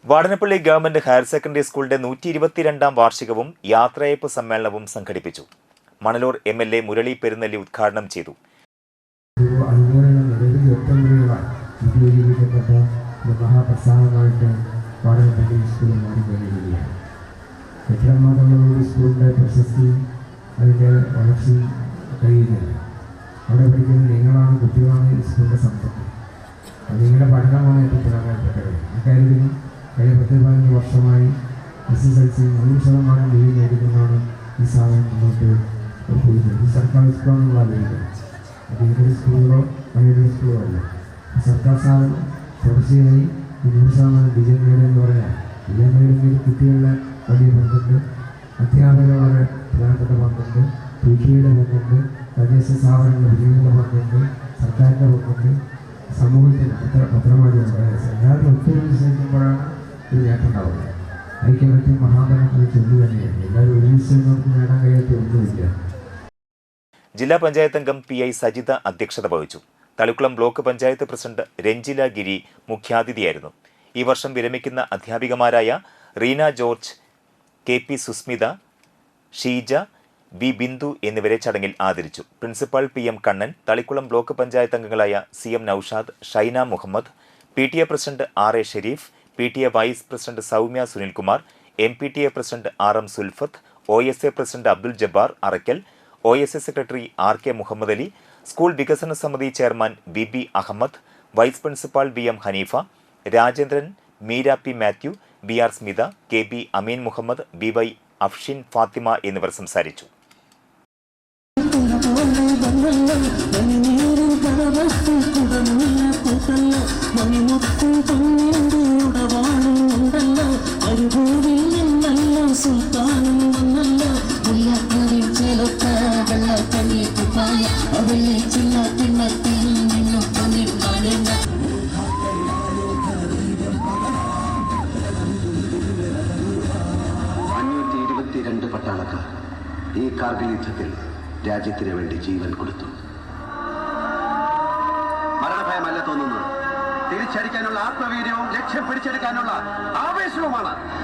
Vadanappally government higher secondary സ്കൂളിന്റെ 122ാം വാർഷികവും യാത്രയയപ്പ് സമ്മേളനവും സംഘടിപ്പിച്ചു. മണലൂർ MLA മുരളി പെരുന്നെല്ലി ഉദ്ഘാടനം ചെയ്തു. അവിടെ പഠിക്കുന്ന നിങ്ങളാണ്, കുട്ടികളാണ് ഈ സ്കൂളിൻ്റെ സമ്പത്ത്. അത് നിങ്ങളുടെ പഠനമാണ് ഏറ്റവും പ്രധാനപ്പെട്ടത്. അക്കാര്യത്തിൽ കഴിഞ്ഞ 10-15 വർഷമായി SSLC 100% ലീവ് നേടിക്കൊണ്ടാണ് ഈ സ്ഥാപനം മുന്നോട്ട് പോയിരുന്നത്. ഈ സർക്കാർ സ്കൂളാണെന്നുള്ള ലീവ് അത് ഏതൊരു സ്കൂളിലോ മറ്റൊരു സ്കൂളോ അല്ല. സർക്കാർ സ്ഥാപനം തുടർച്ചയായി 100% വിജയം നേടുമെന്ന് പറയാം. വിജയം നേടുന്നതിൽ കുട്ടികളുടെ വലിയ പങ്കുണ്ട്, അധ്യാപകരുടെ പ്രധാനപ്പെട്ട പങ്കുണ്ട്, PTA-യുടെ പങ്കുണ്ട്, തദ്ദേശ സ്ഥാപനങ്ങളുടെ വിജയങ്ങളുടെ പങ്കുണ്ട്, സർക്കാരിൻ്റെ പങ്കുണ്ട്, സമൂഹത്തിന് പത്രമാധ്യമങ്ങളുണ്ട്. എല്ലാവരും ഒത്തുവിശ്വസിക്കുമ്പോഴാണ് ഒരു നേട്ടം ഉണ്ടാവുന്നത്. ഐക്യമത്യം മഹാബലം അത് ചൊല്ലു തന്നെയാണ്. എല്ലാവരും ഒരുമിച്ച് നമുക്ക് നേടാൻ കഴിയാത്ത ഒന്നുമില്ല. ജില്ലാ പഞ്ചായത്ത് അംഗം PI സജിത അധ്യക്ഷത വഹിച്ചു. തളിക്കുളം ബ്ലോക്ക് പഞ്ചായത്ത് പ്രസിഡന്റ് രഞ്ജില ഗിരി മുഖ്യാതിഥിയായിരുന്നു. ഈ വർഷം വിരമിക്കുന്ന അധ്യാപികമാരായ Reena George, KP Susmitha, Sheeja, B Bindu എന്നിവരെ ചടങ്ങിൽ ആദരിച്ചു. Principal PM Kannan, Thalikkulam block panchayat അംഗങ്ങളായ CM Noushad, Shaina Muhammad, PTA president RA Shareef, PTA vice president Soumya Sunilkumar, MPTA president RM Sulfath, OSA president Abdul Jabbar Arakkal, OSA secretary RK Muhammad Ali, school വികസന സമിതി chairman BB Ahammed, vice principal VM Haneefa, Rajendran, Meera P Mathew, BR Smitha, KB Ameen Muhammad, BY Afshin Fathima എന്നിവർ സംസാരിച്ചു. പട്ടാളക്കാർ ഈ കാർഗിൽ യുദ്ധത്തിൽ രാജ്യത്തിന് വേണ്ടി ജീവൻ കൊടുത്തു. മരണഭയമല്ല തോന്നുന്നത്, തിരിച്ചടിക്കാനുള്ള ആത്മവീര്യവും ലക്ഷ്യം പിടിച്ചെടുക്കാനുള്ള ആവേശവുമാണ്.